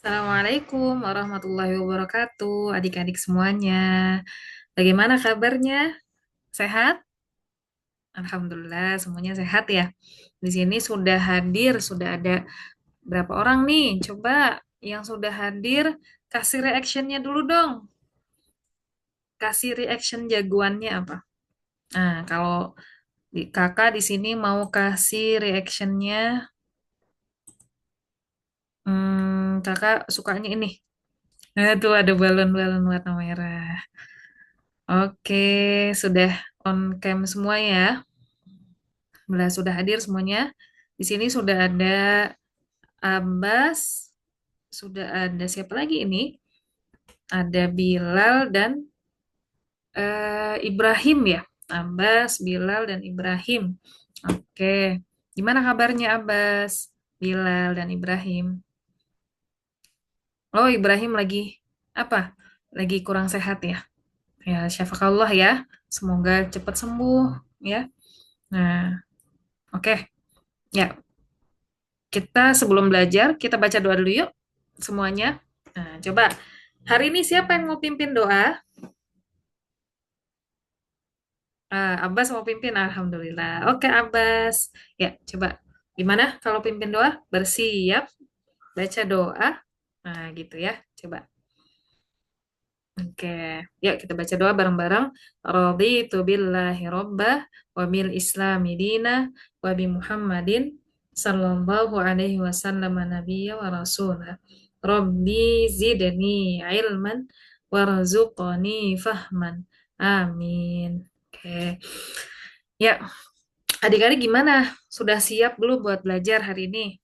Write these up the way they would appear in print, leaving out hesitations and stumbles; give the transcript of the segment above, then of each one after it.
Assalamualaikum warahmatullahi wabarakatuh, adik-adik semuanya. Bagaimana kabarnya? Sehat? Alhamdulillah, semuanya sehat ya. Di sini sudah hadir, sudah ada berapa orang nih? Coba yang sudah hadir, kasih reactionnya dulu dong. Kasih reaction jagoannya apa? Nah, kalau kakak di sini mau kasih reactionnya, kakak sukanya ini. Nah, tuh ada balon-balon warna merah. Oke, sudah on cam semua ya. Sudah hadir semuanya. Di sini sudah ada Abbas, sudah ada siapa lagi ini? Ada Bilal dan Ibrahim ya. Abbas, Bilal dan Ibrahim. Oke. Gimana kabarnya Abbas, Bilal dan Ibrahim? Oh, Ibrahim lagi apa? Lagi kurang sehat ya. Ya, syafakallah ya. Semoga cepat sembuh ya. Nah, oke. Ya, kita sebelum belajar, kita baca doa dulu yuk semuanya. Nah, coba hari ini siapa yang mau pimpin doa? Abbas mau pimpin, Alhamdulillah. Oke, Abbas. Ya, coba gimana kalau pimpin doa? Bersiap, baca doa. Nah, gitu ya. Coba. Oke, yuk kita baca doa bareng-bareng. Raditu billahi robbah wa bil islami dina wa bi Muhammadin sallallahu alaihi wasallam nabiyya wa rasulah. Rabbi zidni ilman warzuqni fahman. Amin. Oke. Ya, adik-adik gimana? Sudah siap belum buat belajar hari ini?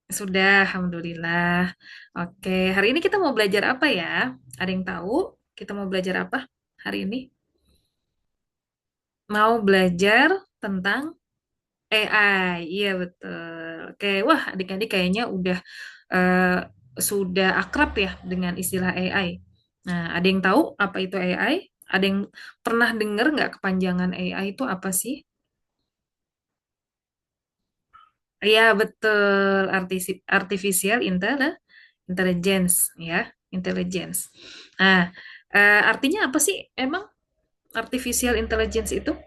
Sudah, Alhamdulillah. Oke, hari ini kita mau belajar apa ya? Ada yang tahu kita mau belajar apa hari ini? Mau belajar tentang AI. Iya, betul. Oke, wah adik-adik kayaknya eh, sudah akrab ya dengan istilah AI. Nah, ada yang tahu apa itu AI? Ada yang pernah dengar nggak kepanjangan AI itu apa sih? Iya, betul. Artificial intelligence, ya. Intelligence. Nah, artinya apa sih emang artificial intelligence itu?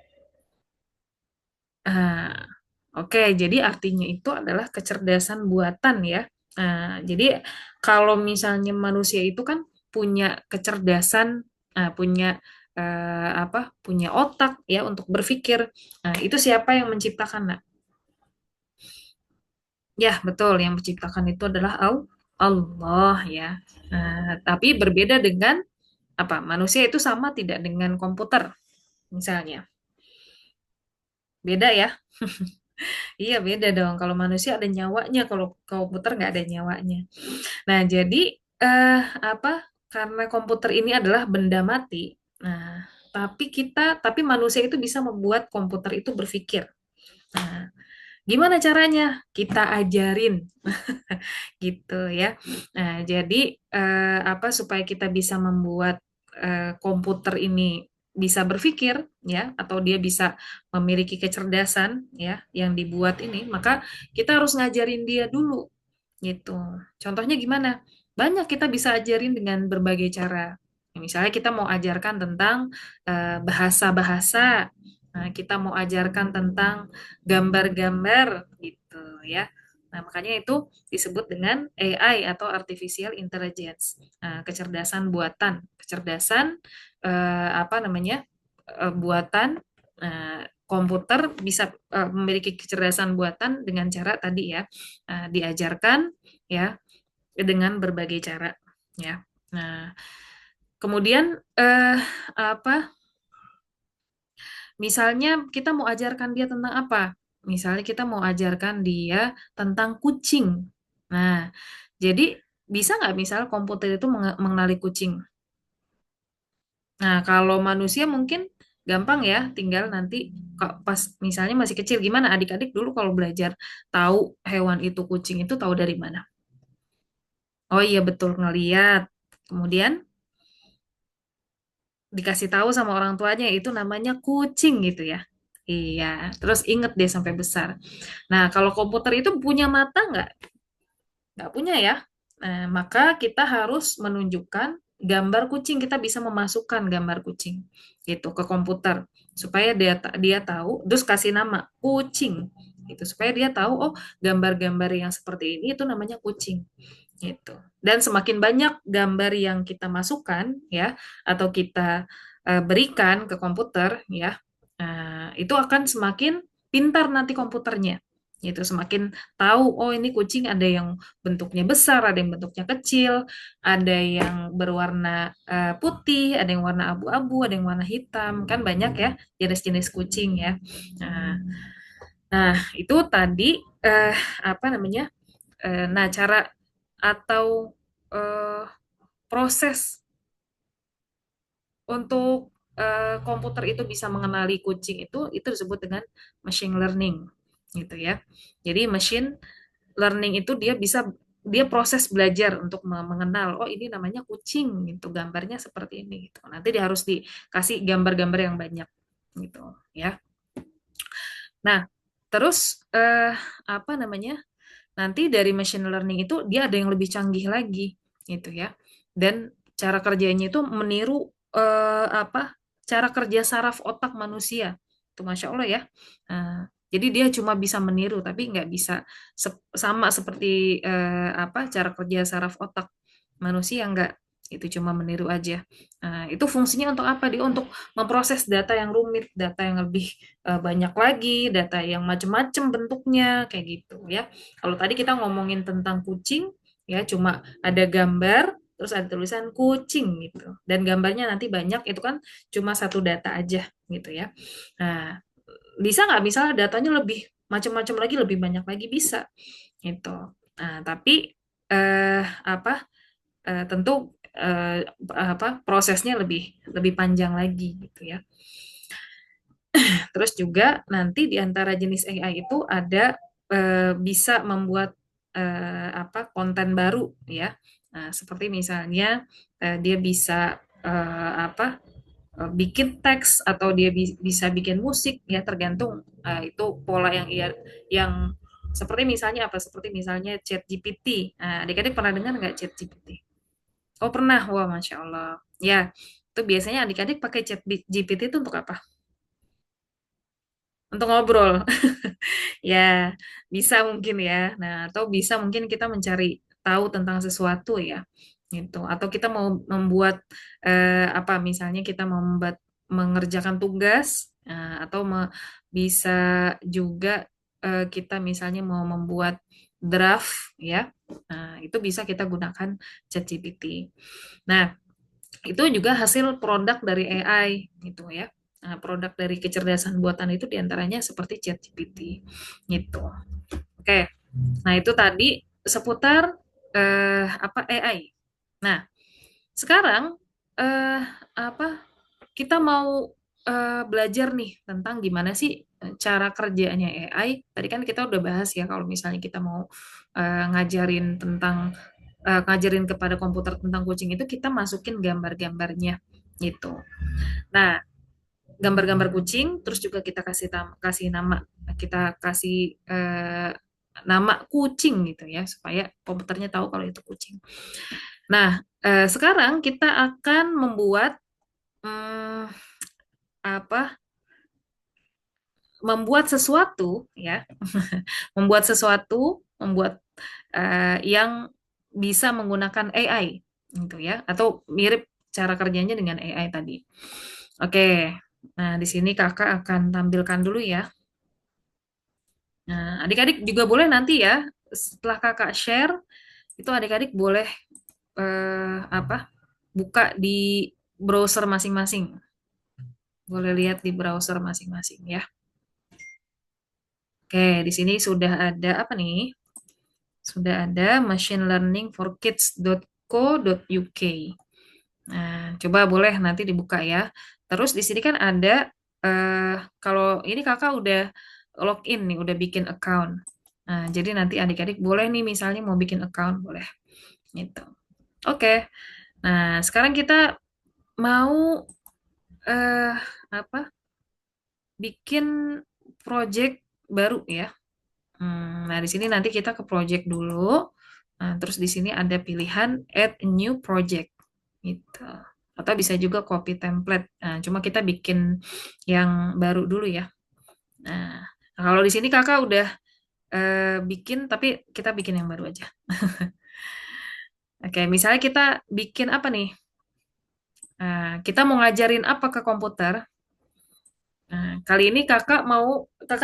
Ah, oke, jadi artinya itu adalah kecerdasan buatan ya. Jadi kalau misalnya manusia itu kan punya kecerdasan, punya apa? Punya otak ya untuk berpikir. Nah, itu siapa yang menciptakan? Nak? Ya, betul. Yang menciptakan itu adalah Allah ya. Tapi berbeda dengan apa? Manusia itu sama tidak dengan komputer misalnya. Beda ya? Iya, beda dong. Kalau manusia ada nyawanya, kalau komputer nggak ada nyawanya. Nah, jadi eh, apa? Karena komputer ini adalah benda mati. Nah, tapi manusia itu bisa membuat komputer itu berpikir. Nah, gimana caranya? Kita ajarin. Gitu ya. Nah, jadi apa supaya kita bisa membuat komputer ini bisa berpikir ya atau dia bisa memiliki kecerdasan ya yang dibuat ini, maka kita harus ngajarin dia dulu gitu. Contohnya gimana? Banyak kita bisa ajarin dengan berbagai cara. Misalnya kita mau ajarkan tentang bahasa-bahasa. Nah, kita mau ajarkan tentang gambar-gambar gitu ya. Nah, makanya itu disebut dengan AI atau artificial intelligence, kecerdasan buatan, kecerdasan apa namanya buatan komputer bisa memiliki kecerdasan buatan dengan cara tadi ya diajarkan ya dengan berbagai cara ya. Nah, kemudian apa? Misalnya kita mau ajarkan dia tentang apa? Misalnya kita mau ajarkan dia tentang kucing. Nah, jadi bisa nggak misal komputer itu mengenali kucing? Nah, kalau manusia mungkin gampang ya, tinggal nanti pas misalnya masih kecil gimana adik-adik dulu kalau belajar tahu hewan itu kucing itu tahu dari mana? Oh iya betul ngeliat. Kemudian dikasih tahu sama orang tuanya itu namanya kucing gitu ya. Iya, terus inget deh sampai besar. Nah, kalau komputer itu punya mata nggak? nggak punya ya. Nah, maka kita harus menunjukkan gambar kucing. Kita bisa memasukkan gambar kucing gitu ke komputer supaya dia tahu, terus kasih nama kucing gitu supaya dia tahu oh gambar-gambar yang seperti ini itu namanya kucing gitu. Dan semakin banyak gambar yang kita masukkan ya atau kita berikan ke komputer ya, itu akan semakin pintar nanti komputernya. Itu semakin tahu oh ini kucing ada yang bentuknya besar, ada yang bentuknya kecil, ada yang berwarna putih, ada yang warna abu-abu, ada yang warna hitam. Kan banyak ya jenis-jenis kucing ya. Nah, nah itu tadi apa namanya? Nah, cara atau eh, proses untuk komputer itu bisa mengenali kucing itu disebut dengan machine learning gitu ya. Jadi machine learning itu dia proses belajar untuk mengenal oh ini namanya kucing gitu, gambarnya seperti ini gitu. Nanti dia harus dikasih gambar-gambar yang banyak gitu ya. Nah, terus apa namanya? Nanti dari machine learning itu dia ada yang lebih canggih lagi gitu ya. Dan cara kerjanya itu meniru apa? Cara kerja saraf otak manusia. Itu Masya Allah ya. Jadi dia cuma bisa meniru tapi nggak bisa sama seperti apa cara kerja saraf otak manusia nggak. Itu cuma meniru aja. Nah, itu fungsinya untuk apa? Dia untuk memproses data yang rumit, data yang lebih banyak lagi, data yang macam-macam bentuknya kayak gitu ya. Kalau tadi kita ngomongin tentang kucing, ya cuma ada gambar, terus ada tulisan kucing gitu. Dan gambarnya nanti banyak, itu kan cuma satu data aja gitu ya. Nah, bisa nggak misalnya datanya lebih macam-macam lagi, lebih banyak lagi bisa gitu. Nah, tapi apa tentu apa prosesnya lebih lebih panjang lagi gitu ya. Terus juga nanti di antara jenis AI itu ada bisa membuat apa konten baru ya. Nah, seperti misalnya dia bisa apa bikin teks atau dia bisa bikin musik ya tergantung itu pola yang seperti misalnya apa? Seperti misalnya ChatGPT. Nah, adik-adik pernah dengar nggak ChatGPT? Oh pernah, wah masya Allah. Ya, itu biasanya adik-adik pakai ChatGPT itu untuk apa? Untuk ngobrol. Ya, bisa mungkin ya. Nah, atau bisa mungkin kita mencari tahu tentang sesuatu ya. Gitu. Atau kita mau membuat apa misalnya kita mau mengerjakan tugas atau bisa juga kita misalnya mau membuat draft ya. Nah, itu bisa kita gunakan ChatGPT. Nah, itu juga hasil produk dari AI gitu ya. Nah, produk dari kecerdasan buatan itu diantaranya seperti ChatGPT gitu. Oke, nah itu tadi seputar apa AI. Nah, sekarang eh, apa kita mau belajar nih tentang gimana sih cara kerjanya AI. Tadi kan kita udah bahas ya kalau misalnya kita mau ngajarin kepada komputer tentang kucing itu kita masukin gambar-gambarnya gitu. Nah, gambar-gambar kucing terus juga kita kasih nama. Kita kasih nama kucing gitu ya supaya komputernya tahu kalau itu kucing. Nah, sekarang kita akan membuat hmm, apa? Membuat sesuatu ya, membuat sesuatu, membuat yang bisa menggunakan AI gitu ya atau mirip cara kerjanya dengan AI tadi. Oke. Nah, di sini Kakak akan tampilkan dulu ya. Nah, adik-adik juga boleh nanti ya setelah Kakak share itu adik-adik boleh apa? Buka di browser masing-masing. Boleh lihat di browser masing-masing ya. Oke, di sini sudah ada apa nih? Sudah ada machinelearningforkids.co.uk. Nah, coba boleh nanti dibuka ya. Terus di sini kan ada kalau ini kakak udah login nih, udah bikin account. Nah, jadi nanti adik-adik boleh nih misalnya mau bikin account boleh gitu. Oke. Nah, sekarang kita mau eh apa? Bikin project baru ya. Nah, di sini nanti kita ke project dulu. Nah, terus di sini ada pilihan add a new project gitu. Atau bisa juga copy template. Nah, cuma kita bikin yang baru dulu ya. Nah, kalau di sini kakak udah bikin, tapi kita bikin yang baru aja. Oke, misalnya kita bikin apa nih? Nah, kita mau ngajarin apa ke komputer? Nah, kali ini kakak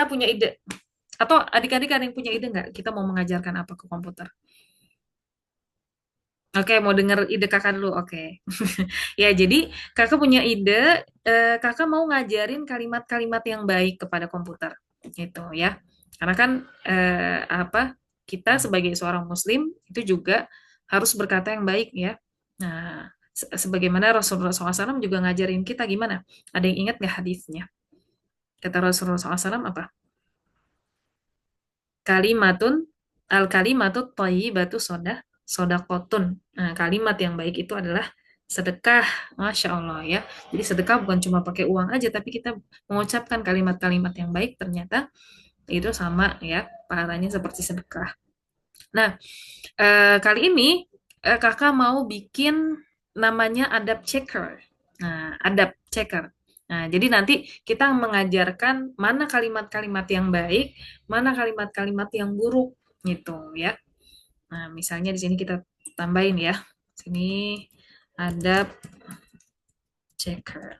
punya ide. Atau adik-adik ada yang punya ide nggak? Kita mau mengajarkan apa ke komputer? Oke, mau denger ide kakak dulu. Oke. Ya, jadi kakak punya ide, kakak mau ngajarin kalimat-kalimat yang baik kepada komputer. Gitu ya. Karena kan apa kita sebagai seorang muslim itu juga harus berkata yang baik ya. Nah, sebagaimana Rasulullah SAW juga ngajarin kita gimana? Ada yang ingat nggak hadisnya? Kata Rasulullah SAW apa? Kalimatun kalimatut thayyibatu sodakotun. Nah, kalimat yang baik itu adalah sedekah. Masya Allah ya. Jadi sedekah bukan cuma pakai uang aja, tapi kita mengucapkan kalimat-kalimat yang baik ternyata itu sama ya pahalanya seperti sedekah. Nah, kali ini kakak mau bikin namanya adab checker. Nah, adab checker. Nah, jadi nanti kita mengajarkan mana kalimat-kalimat yang baik, mana kalimat-kalimat yang buruk gitu ya. Nah, misalnya di sini kita tambahin ya. Sini adab checker.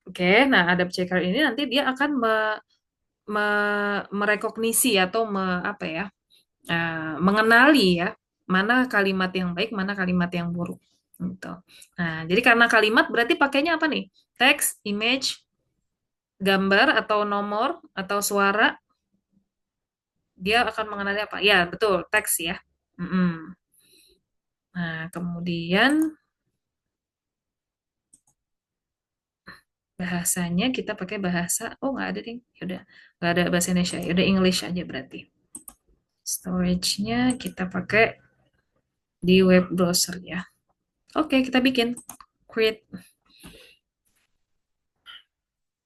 Oke, nah adab checker ini nanti dia akan merekognisi atau apa ya, mengenali ya mana kalimat yang baik, mana kalimat yang buruk. Gitu. Nah, jadi karena kalimat berarti pakainya apa nih? Teks, image, gambar atau nomor atau suara, dia akan mengenali apa? Ya, betul, teks ya. Mm-mm. Nah, kemudian bahasanya kita pakai bahasa, oh nggak ada deh, ya udah nggak ada bahasa Indonesia, ya udah English aja berarti. Storage-nya kita pakai di web browser ya. Oke, kita bikin create.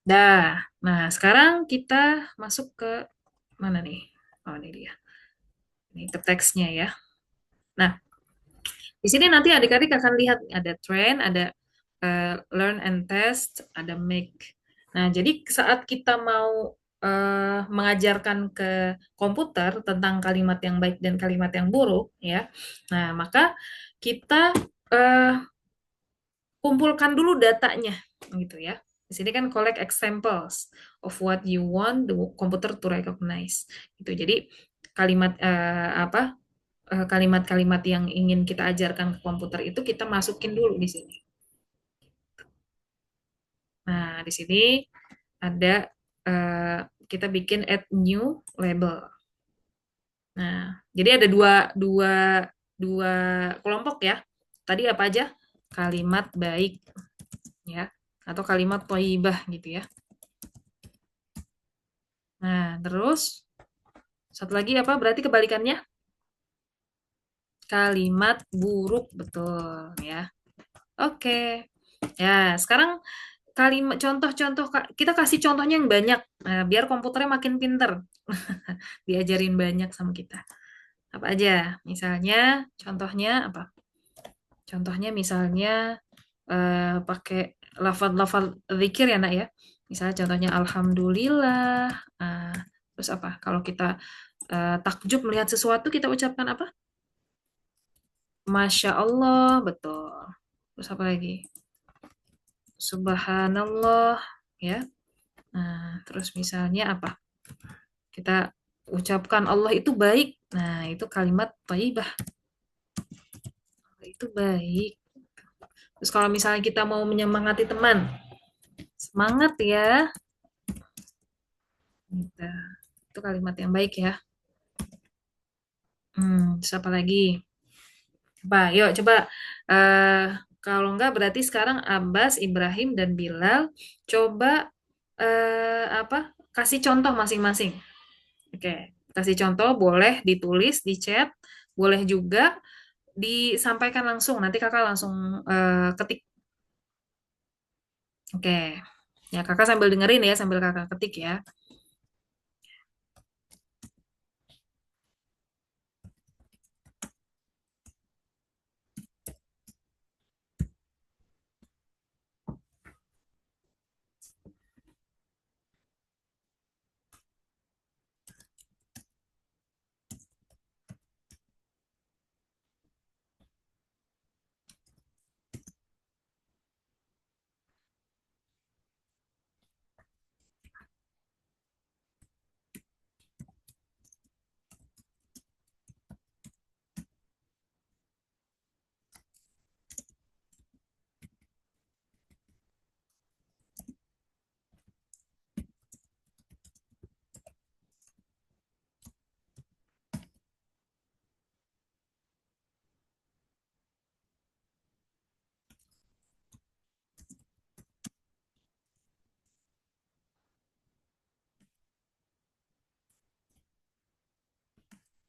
Dah. Nah, sekarang kita masuk ke mana nih? Oh, ini dia. Ini ke teksnya ya. Nah, di sini nanti adik-adik akan lihat ada trend, ada learn and test, ada make. Nah, jadi saat kita mau mengajarkan ke komputer tentang kalimat yang baik dan kalimat yang buruk, ya. Nah, maka kita eh, kumpulkan dulu datanya, gitu ya. Di sini kan collect examples of what you want the computer to recognize. Gitu. Jadi kalimat apa kalimat-kalimat yang ingin kita ajarkan ke komputer itu kita masukin dulu di sini. Nah, di sini ada eh, kita bikin add new label. Nah, jadi ada dua dua dua kelompok ya. Tadi apa aja? Kalimat baik ya atau kalimat thayyibah gitu ya. Nah, terus satu lagi apa? Berarti kebalikannya kalimat buruk betul ya. Oke. Ya, sekarang kalimat contoh-contoh kita kasih contohnya yang banyak biar komputernya makin pinter. Diajarin banyak sama kita. Apa aja? Misalnya contohnya apa? Contohnya misalnya pakai lafal-lafal zikir ya nak ya. Misalnya contohnya alhamdulillah. Ah, terus apa? Kalau kita takjub melihat sesuatu kita ucapkan apa? Masya Allah, betul. Terus apa lagi? Subhanallah, ya. Nah, terus misalnya apa? Kita ucapkan Allah itu baik. Nah, itu kalimat thayyibah. Allah itu baik. Terus kalau misalnya kita mau menyemangati teman, semangat ya. Gitu. Itu kalimat yang baik ya. Terus apa lagi? Coba, yuk coba. eh Kalau enggak berarti sekarang Abbas, Ibrahim, dan Bilal coba apa? Kasih contoh masing-masing. Oke, kasih contoh boleh ditulis di chat, boleh juga disampaikan langsung. Nanti kakak langsung ketik. Oke, ya kakak sambil dengerin ya, sambil kakak ketik ya.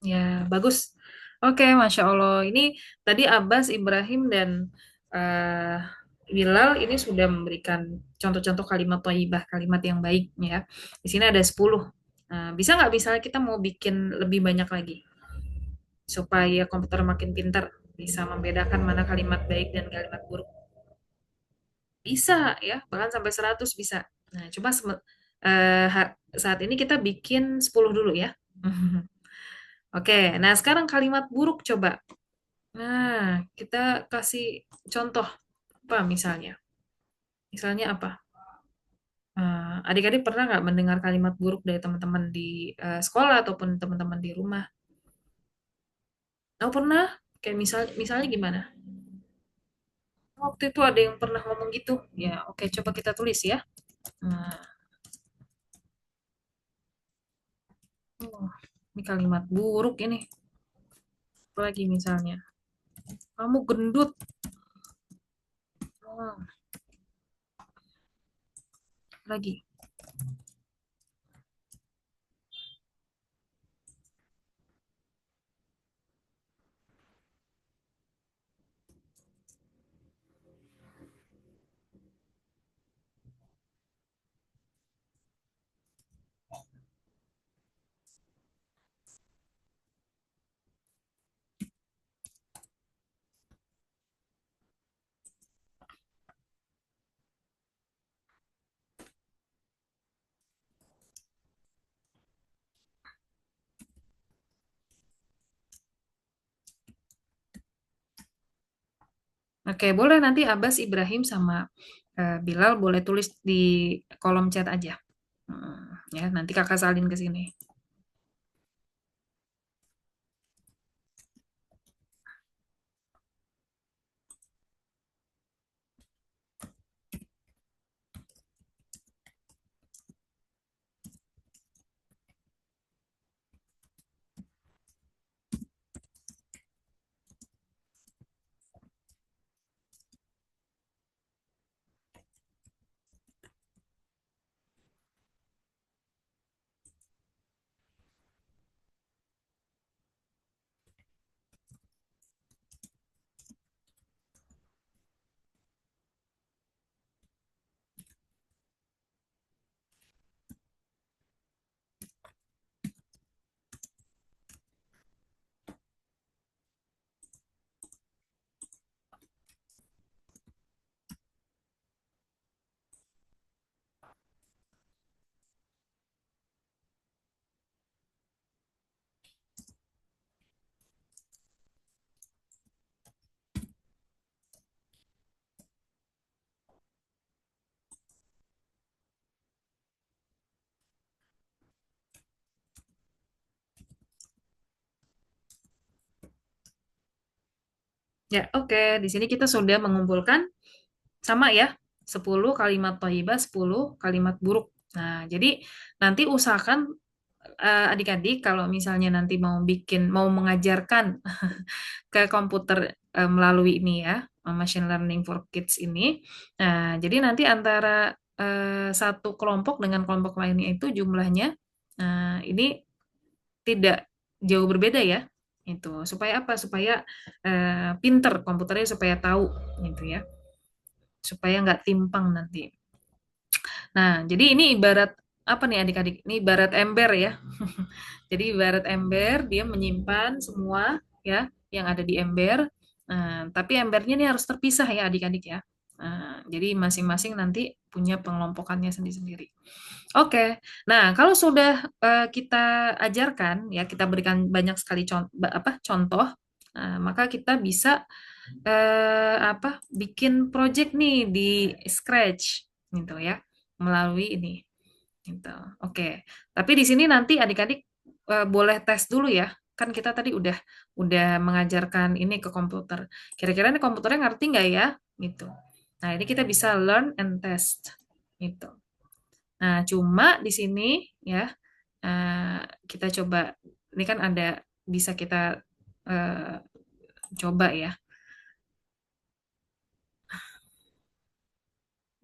Ya, bagus. Oke, Masya Allah. Ini tadi Abbas, Ibrahim, dan eh, Bilal ini sudah memberikan contoh-contoh kalimat thayyibah, kalimat yang baik ya. Di sini ada 10. Nah, bisa nggak misalnya kita mau bikin lebih banyak lagi supaya komputer makin pintar bisa membedakan mana kalimat baik dan kalimat buruk? Bisa ya, bahkan sampai 100 bisa. Nah, coba saat ini kita bikin 10 dulu ya. Oke, nah sekarang kalimat buruk coba. Nah, kita kasih contoh apa misalnya? Misalnya apa? Adik-adik pernah nggak mendengar kalimat buruk dari teman-teman di sekolah ataupun teman-teman di rumah? Oh, pernah? Kayak misalnya gimana? Waktu itu ada yang pernah ngomong gitu. Ya, oke, coba kita tulis ya. Nah, oh, ini kalimat buruk ini. Apa lagi misalnya? Kamu gendut. Oh, lagi. Oke, boleh nanti Abbas, Ibrahim, sama Bilal boleh tulis di kolom chat aja. Ya, nanti kakak salin ke sini. Ya, oke. Di sini kita sudah mengumpulkan sama ya, 10 kalimat thayyibah, 10 kalimat buruk. Nah, jadi nanti usahakan adik-adik kalau misalnya nanti mau mengajarkan ke komputer melalui ini ya, machine learning for kids ini. Nah, jadi nanti antara satu kelompok dengan kelompok lainnya itu jumlahnya ini tidak jauh berbeda ya. Itu supaya apa? Supaya pinter komputernya supaya tahu gitu ya. Supaya nggak timpang nanti. Nah, jadi ini ibarat apa nih adik-adik? Ini ibarat ember ya. Jadi ibarat ember, dia menyimpan semua ya yang ada di ember. Nah, tapi embernya ini harus terpisah ya adik-adik ya. Nah, jadi masing-masing nanti punya pengelompokannya sendiri-sendiri. Oke, nah kalau sudah kita ajarkan ya kita berikan banyak sekali contoh, nah, maka kita bisa bikin project nih di Scratch gitu ya melalui ini gitu. Oke, tapi di sini nanti adik-adik boleh tes dulu ya. Kan kita tadi udah mengajarkan ini ke komputer. Kira-kira ini komputernya ngerti nggak ya? Gitu. Nah, ini kita bisa learn and test gitu. Nah, cuma di sini ya eh, kita coba ini kan ada bisa kita eh, coba ya.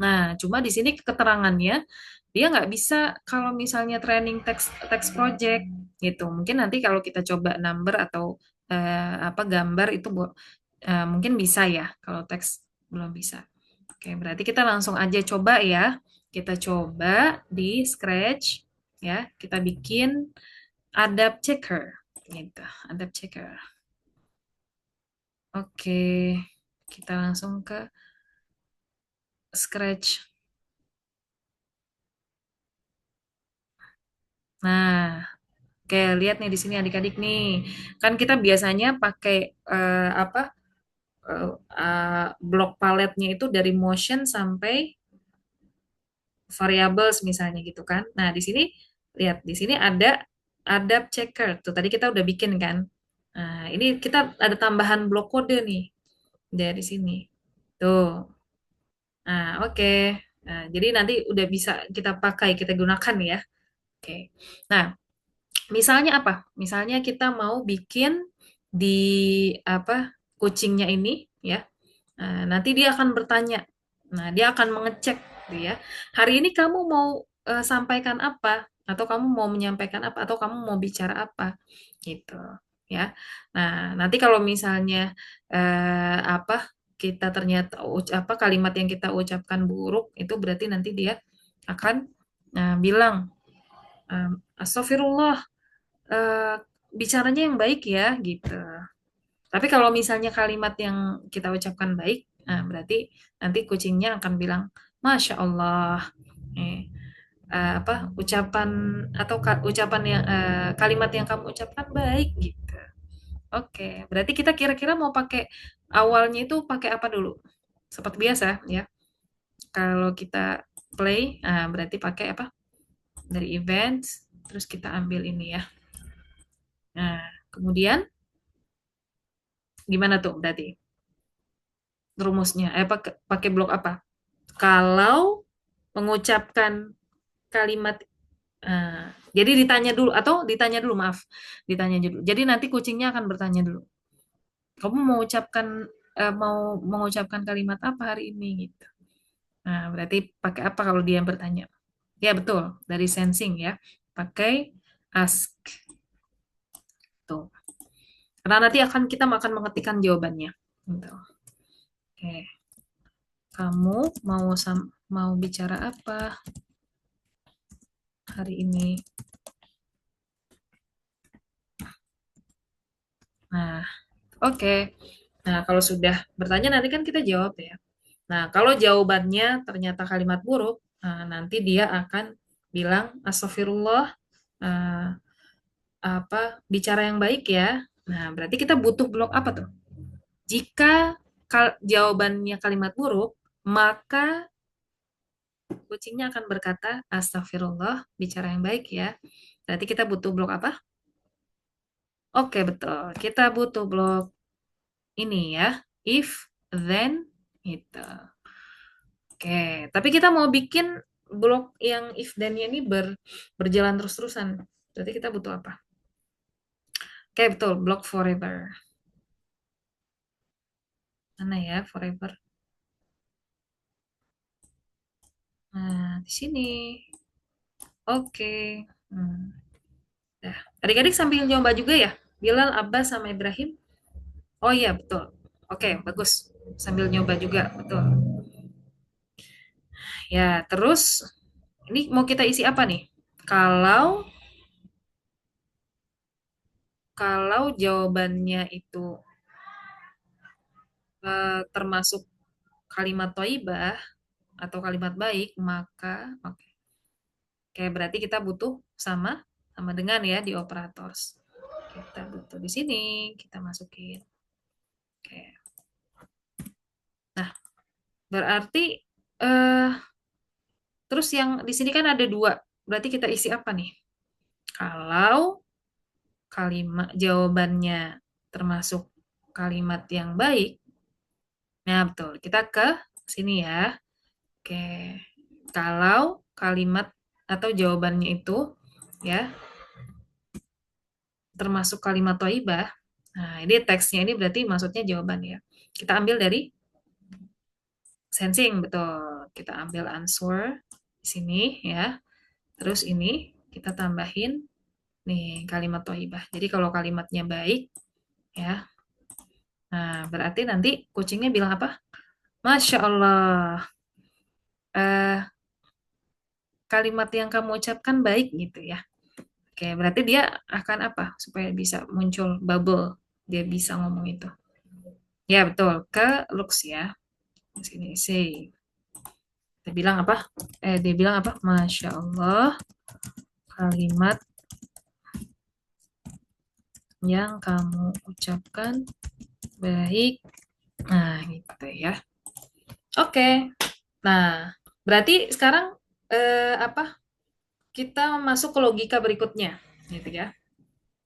Nah, cuma di sini keterangannya dia nggak bisa kalau misalnya training text text project. gitu. Mungkin nanti kalau kita coba number atau apa gambar itu mungkin bisa ya, kalau teks belum bisa. Oke, berarti kita langsung aja coba ya. Kita coba di Scratch ya, kita bikin adapt checker gitu, adapt checker. Oke, kita langsung ke Scratch. Nah, oke, lihat nih di sini adik-adik nih. Kan kita biasanya pakai apa? Blok paletnya itu dari motion sampai variables misalnya gitu kan. Nah, di sini lihat di sini ada adapt checker. Tuh tadi kita udah bikin kan. Nah, ini kita ada tambahan blok kode nih dari sini. Tuh. Nah, oke. Nah, jadi nanti udah bisa kita pakai, kita gunakan ya. Oke. Nah, misalnya apa? Misalnya kita mau bikin di apa kucingnya ini ya. Nah, nanti dia akan bertanya. Nah, dia akan mengecek gitu ya. Hari ini kamu mau sampaikan apa? Atau kamu mau menyampaikan apa? Atau kamu mau bicara apa? Gitu ya. Nah, nanti kalau misalnya apa kita ternyata apa kalimat yang kita ucapkan buruk, itu berarti nanti dia akan bilang Astagfirullah, eh, bicaranya yang baik ya gitu. Tapi kalau misalnya kalimat yang kita ucapkan baik, nah berarti nanti kucingnya akan bilang, Masya Allah, eh, apa ucapan atau ucapan yang kalimat yang kamu ucapkan baik gitu. Oke, berarti kita kira-kira mau pakai awalnya itu pakai apa dulu? Seperti biasa ya. Kalau kita play, nah berarti pakai apa? Dari events, terus kita ambil ini ya. Nah, kemudian gimana tuh berarti rumusnya? Pakai blok apa? Kalau mengucapkan kalimat jadi ditanya dulu atau ditanya dulu maaf, ditanya dulu. Jadi nanti kucingnya akan bertanya dulu. Kamu mau mau mengucapkan kalimat apa hari ini gitu. Nah, berarti pakai apa kalau dia bertanya? Ya betul, dari sensing ya. Pakai ask tuh. Karena nanti kita akan mengetikkan jawabannya. Gitu. Oke, kamu mau bicara apa hari ini? Nah, oke. Nah, kalau sudah bertanya nanti kan kita jawab ya. Nah, kalau jawabannya ternyata kalimat buruk, nah, nanti dia akan bilang astagfirullah, eh, apa bicara yang baik ya. Nah, berarti kita butuh blok apa tuh? Jika jawabannya kalimat buruk, maka kucingnya akan berkata astagfirullah, bicara yang baik ya. Berarti kita butuh blok apa? Oke, betul. Kita butuh blok ini ya. If, then, gitu. Oke, tapi kita mau bikin blok yang if dan-nya ini berjalan terus-terusan. Berarti kita butuh apa? Oke, betul. Blok forever. Mana ya forever? Nah, di sini. Oke. Hmm. Dah. Adik-adik sambil nyoba juga ya? Bilal, Abbas, sama Ibrahim. Oh iya, betul. Oke, bagus. Sambil nyoba juga, betul. Ya, terus ini mau kita isi apa nih? Kalau kalau jawabannya itu termasuk kalimat toibah atau kalimat baik, maka oke. Oke, berarti kita butuh sama sama dengan ya di operators. Kita butuh di sini, kita masukin. Oke. Nah, berarti eh terus yang di sini kan ada dua. Berarti kita isi apa nih? Kalau kalimat jawabannya termasuk kalimat yang baik, nah betul. Kita ke sini ya. Oke. Kalau kalimat atau jawabannya itu ya termasuk kalimat toibah. Nah, ini teksnya ini berarti maksudnya jawaban ya. Kita ambil dari sensing, betul. Kita ambil answer di sini ya. Terus ini kita tambahin nih kalimat thayyibah. Jadi kalau kalimatnya baik ya, nah berarti nanti kucingnya bilang apa? Masya Allah, eh, kalimat yang kamu ucapkan baik gitu ya. Oke, berarti dia akan apa? Supaya bisa muncul bubble, dia bisa ngomong itu. Ya betul, ke looks ya. Di sini say. Dia bilang apa? Dia bilang apa? Masya Allah, kalimat yang kamu ucapkan baik. Nah, gitu ya. Oke. Nah, berarti sekarang apa? Kita masuk ke logika berikutnya, gitu ya.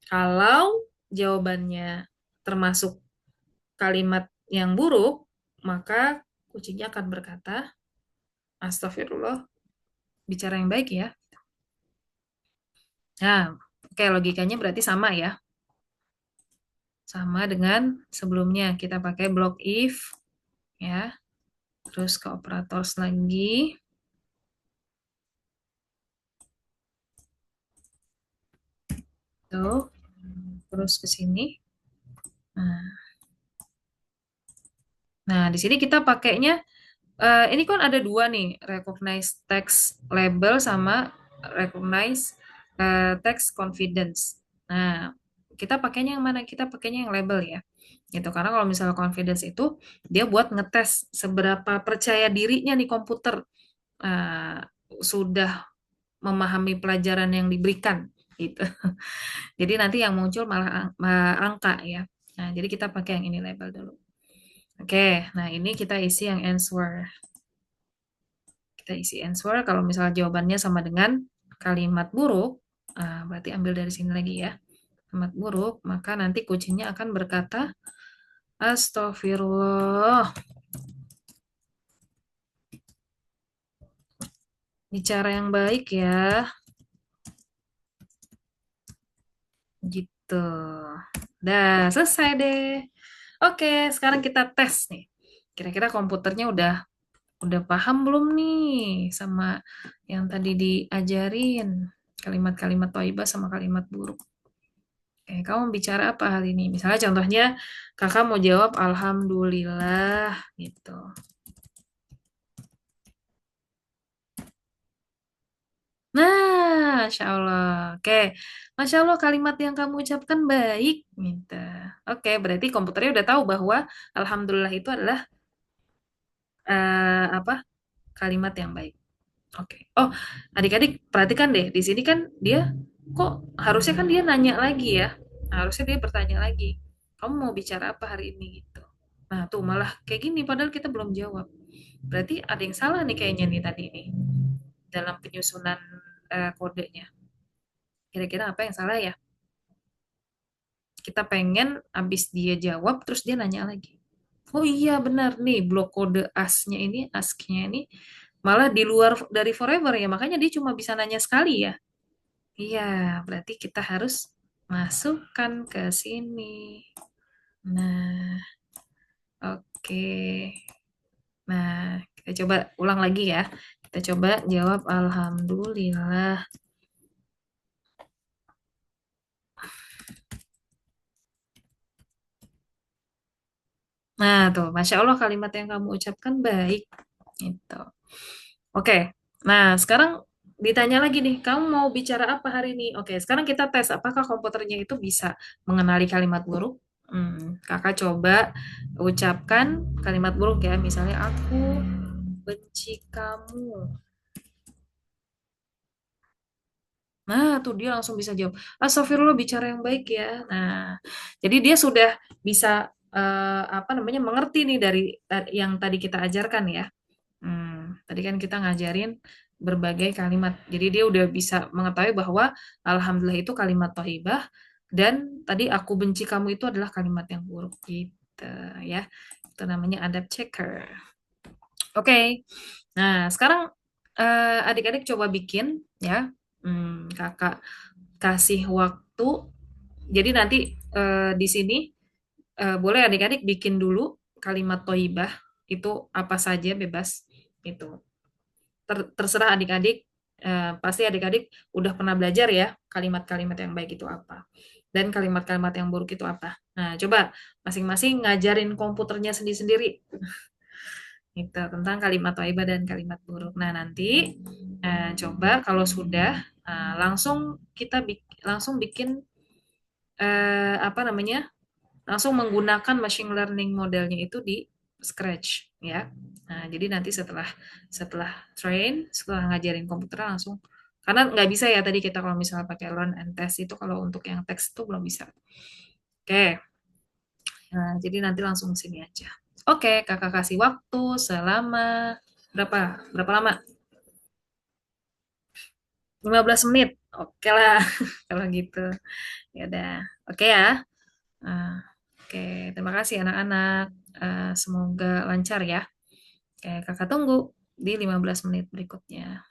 Kalau jawabannya termasuk kalimat yang buruk, maka kucingnya akan berkata, Astagfirullah, bicara yang baik ya. Nah, oke logikanya berarti sama ya. Sama dengan sebelumnya kita pakai block if ya. Terus ke operators lagi. Tuh. Terus ke sini. Nah, di sini kita pakainya ini kan ada dua nih, recognize text label sama recognize text confidence. Nah, kita pakainya yang mana? Kita pakainya yang label ya. Gitu. Karena kalau misalnya confidence itu dia buat ngetes seberapa percaya dirinya nih komputer eh, sudah memahami pelajaran yang diberikan gitu. Jadi nanti yang muncul malah angka ya. Nah, jadi kita pakai yang ini label dulu. Oke, nah ini kita isi yang answer. Kita isi answer. Kalau misalnya jawabannya sama dengan kalimat buruk, berarti ambil dari sini lagi ya. Kalimat buruk, maka nanti kucingnya akan berkata, Astagfirullah, bicara yang baik ya. Gitu. Dah, selesai deh. Oke, sekarang kita tes nih. Kira-kira komputernya udah paham belum nih sama yang tadi diajarin? Kalimat-kalimat thayyibah sama kalimat buruk. Kamu bicara apa hal ini? Misalnya contohnya kakak mau jawab Alhamdulillah gitu. Nah, Masya Allah. Oke, Masya Allah kalimat yang kamu ucapkan baik. Gitu. Oke, berarti komputernya udah tahu bahwa Alhamdulillah itu adalah apa kalimat yang baik. Oke. Oh, adik-adik perhatikan deh. Di sini kan dia kok harusnya kan dia nanya lagi ya. Harusnya dia bertanya lagi. Kamu mau bicara apa hari ini gitu. Nah, tuh malah kayak gini padahal kita belum jawab. Berarti ada yang salah nih kayaknya nih tadi nih dalam penyusunan kodenya. Kira-kira apa yang salah ya? Kita pengen abis dia jawab terus dia nanya lagi. Oh iya benar nih blok kode asnya ini, asknya ini malah di luar dari forever ya. Makanya dia cuma bisa nanya sekali ya. Iya, berarti kita harus masukkan ke sini. Nah, oke. Nah, kita coba ulang lagi ya. Kita coba jawab Alhamdulillah. Nah, tuh, Masya Allah kalimat yang kamu ucapkan baik. Gitu. Oke, nah sekarang ditanya lagi nih, kamu mau bicara apa hari ini? Oke, sekarang kita tes apakah komputernya itu bisa mengenali kalimat buruk. Kakak coba ucapkan kalimat buruk ya, misalnya aku benci kamu. Nah, tuh dia langsung bisa jawab, Astagfirullah bicara yang baik ya. Nah, jadi dia sudah bisa apa namanya mengerti nih dari yang tadi kita ajarkan ya. Tadi kan kita ngajarin berbagai kalimat. Jadi dia udah bisa mengetahui bahwa Alhamdulillah itu kalimat thayyibah dan tadi aku benci kamu itu adalah kalimat yang buruk gitu ya. Itu namanya adab checker. Oke. Nah, sekarang adik-adik coba bikin ya. Kakak kasih waktu. Jadi nanti di sini boleh adik-adik bikin dulu kalimat thayyibah itu apa saja bebas itu terserah adik-adik Pasti adik-adik udah pernah belajar ya kalimat-kalimat yang baik itu apa dan kalimat-kalimat yang buruk itu apa. Nah, coba masing-masing ngajarin komputernya sendiri-sendiri itu tentang kalimat thayyibah dan kalimat buruk. Nah, nanti coba kalau sudah langsung kita langsung bikin apa namanya? Langsung menggunakan machine learning modelnya itu di Scratch ya. Nah, jadi nanti setelah setelah setelah ngajarin komputer langsung karena nggak bisa ya tadi kita kalau misalnya pakai learn and test itu kalau untuk yang teks itu belum bisa. Oke, nah, jadi nanti langsung sini aja. Oke, kakak kasih waktu selama berapa? Berapa lama? 15 menit. Oke lah, kalau gitu. Ya udah. Oke ya. Nah, oke, terima kasih anak-anak. Semoga lancar ya. Oke, kakak tunggu di 15 menit berikutnya.